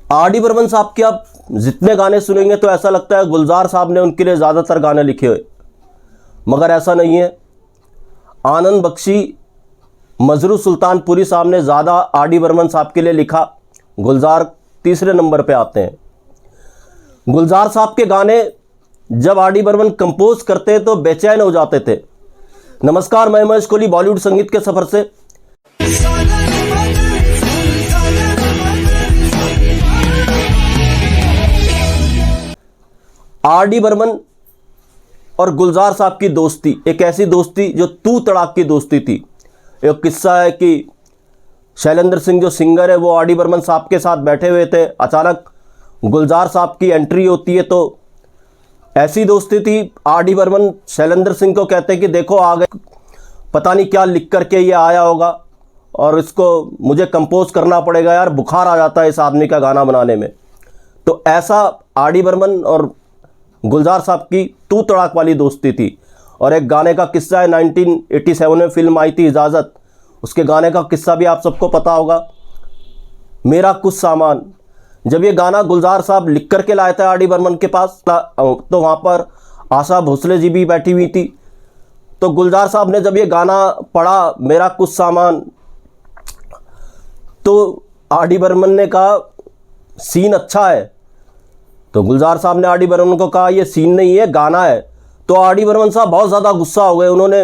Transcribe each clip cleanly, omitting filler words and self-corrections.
R D Burman साहब के आप जितने गाने सुनेंगे तो ऐसा लगता है गुलजार साहब ने उनके लिए ज़्यादातर गाने लिखे हुए, मगर ऐसा नहीं है। आनंद बख्शी, मजरू सुल्तानपुरी साहब ने ज़्यादा आर डी बर्मन साहब के लिए लिखा, गुलजार तीसरे नंबर पे आते हैं। गुलजार साहब के गाने जब आर डी बर्मन कंपोज करते तो बेचैन हो जाते थे। नमस्कार, मैं महेश कोहली बॉलीवुड संगीत के सफ़र से। आर डी बर्मन और गुलजार साहब की दोस्ती एक ऐसी दोस्ती जो तू तड़ाक की दोस्ती थी। एक किस्सा है कि शैलेंद्र सिंह जो सिंगर है वो आर डी बर्मन साहब के साथ बैठे हुए थे, अचानक गुलजार साहब की एंट्री होती है। तो ऐसी दोस्ती थी, आर डी बर्मन शैलेंद्र सिंह को कहते हैं कि देखो आ गए, पता नहीं क्या लिख करके ये आया होगा और इसको मुझे कंपोज करना पड़ेगा, यार बुखार आ जाता है इस आदमी का गाना बनाने में। तो ऐसा आर डी बर्मन और गुलजार साहब की तू तड़ाक वाली दोस्ती थी। और एक गाने का किस्सा है, 1987 में फिल्म आई थी इजाज़त, उसके गाने का किस्सा भी आप सबको पता होगा, मेरा कुछ सामान। जब ये गाना गुलजार साहब लिख करके लाए थे आर डी बर्मन के पास, तो वहाँ पर आशा भोसले जी भी बैठी हुई थी। तो गुलजार साहब ने जब ये गाना पढ़ा, मेरा कुछ सामान, तो आर डी बर्मन ने कहा सीन अच्छा है। तो गुलजार साहब ने आर डी बर्मन को कहा ये सीन नहीं है, गाना है। तो आर डी बर्मन साहब बहुत ज़्यादा गुस्सा हो गए। उन्होंने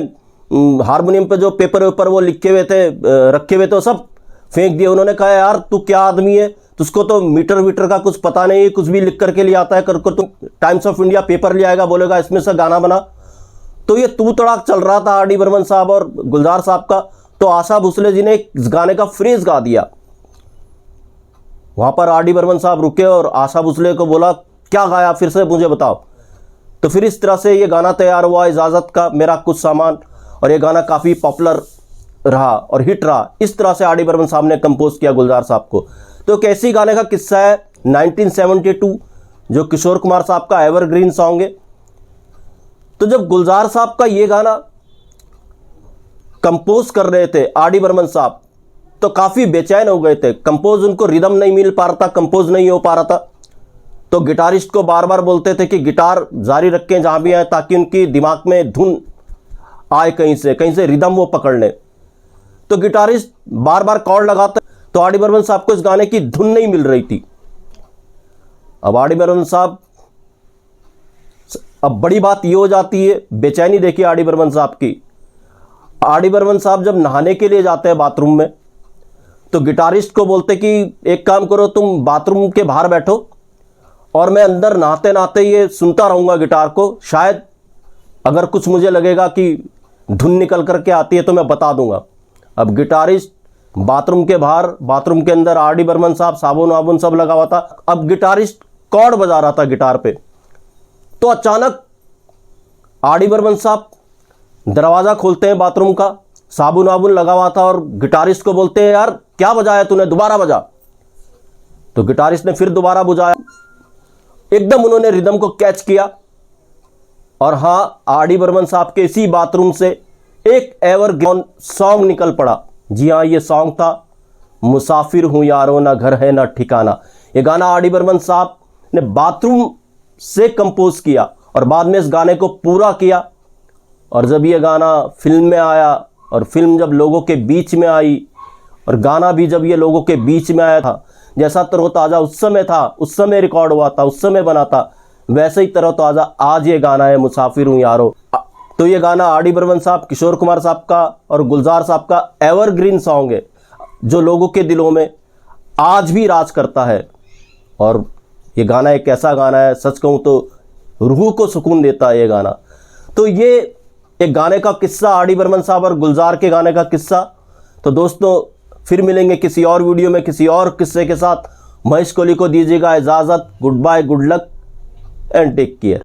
हारमोनियम पे जो पेपर वेपर वो लिखे हुए थे, रखे हुए थे, सब फेंक दिए। उन्होंने कहा यार तू क्या आदमी है, तुझको तो मीटर वीटर का कुछ पता नहीं है, कुछ भी लिख करके ले आता है, कर तू टाइम्स ऑफ इंडिया पेपर ले आएगा, बोलेगा इसमें से गाना बना। तो ये तू तड़ाक चल रहा था आर डी बर्मन साहब और गुलजार साहब का। तो आशा भोसले जी ने इस गाने का फ्रेज गा दिया। वहाँ पर आर डी बर्मन साहब रुके और आशा भोसले को बोला क्या गाया, फिर से मुझे बताओ। तो फिर इस तरह से ये गाना तैयार हुआ, इजाज़त का मेरा कुछ सामान, और ये गाना काफ़ी पॉपुलर रहा और हिट रहा। इस तरह से आर डी बर्मन साहब ने कंपोज किया गुलजार साहब को। तो कैसी गाने का किस्सा है, 1972 जो किशोर कुमार साहब का एवरग्रीन सॉन्ग है। तो जब गुलजार साहब का ये गाना कंपोज कर रहे थे आर डी बर्मन साहब, तो काफ़ी बेचैन हो गए थे। कंपोज उनको रिदम नहीं मिल पा रहा था, कंपोज नहीं हो पा रहा था। तो गिटारिस्ट को बार बार बोलते थे कि गिटार जारी रखें जहाँ भी आए, ताकि उनकी दिमाग में धुन आए, कहीं से रिदम वो पकड़ लें। तो गिटारिस्ट बार बार कॉर्ड लगाते, तो आर डी बर्मन साहब को इस गाने की धुन नहीं मिल रही थी। अब आर डी बर्मन साहब, अब बड़ी बात ये हो जाती है, बेचैनी देखिए आर डी बर्मन साहब की। आर डी बर्मन साहब जब नहाने के लिए जाते हैं बाथरूम में, तो गिटारिस्ट को बोलते कि एक काम करो, तुम बाथरूम के बाहर बैठो और मैं अंदर नहाते नहाते ये सुनता रहूँगा गिटार को, शायद अगर कुछ मुझे लगेगा कि धुन निकल करके आती है तो मैं बता दूंगा। अब गिटारिस्ट बाथरूम के बाहर, बाथरूम के अंदर आर डी बर्मन साहब साबुन वाबुन सब लगा हुआ था। अब गिटारिस्ट कॉर्ड बजा रहा था गिटार पे, तो अचानक आर डी बर्मन साहब दरवाज़ा खोलते हैं बाथरूम का, साबुन वाबुन लगा हुआ था, और गिटारिस्ट को बोलते हैं यार क्या बजाया तूने, दोबारा बजा। तो गिटारिस्ट ने फिर दोबारा बजाया, एकदम उन्होंने रिदम को कैच किया। और हाँ, आर डी बर्मन साहब के इसी बाथरूम से एक एवरग्रीन सॉन्ग निकल पड़ा। जी हाँ, ये सॉन्ग था मुसाफिर हूँ यारो ना घर है ना ठिकाना। ये गाना आर डी बर्मन साहब ने बाथरूम से कंपोज किया और बाद में इस गाने को पूरा किया। और जब ये गाना फिल्म में आया और फिल्म जब लोगों के बीच में आई और गाना भी जब ये लोगों के बीच में आया था, जैसा तरोताज़ा उस समय था, उस समय रिकॉर्ड हुआ था, उस समय बना था, वैसे ही तरोताज़ा आज ये गाना है मुसाफिर हूँ यारो। तो ये गाना आर डी बर्मन साहब, किशोर कुमार साहब का और गुलजार साहब का एवरग्रीन सॉन्ग है, जो लोगों के दिलों में आज भी राज करता है। और ये गाना एक ऐसा गाना है, सच कहूँ तो रूह को सुकून देता है ये गाना। तो ये एक गाने का किस्सा, आर डी बर्मन साहब और गुलजार के गाने का किस्सा। तो दोस्तों फिर मिलेंगे किसी और वीडियो में किसी और किस्से के साथ। महेश कोहली को दीजिएगा इजाज़त। Good bye, good luck and take care.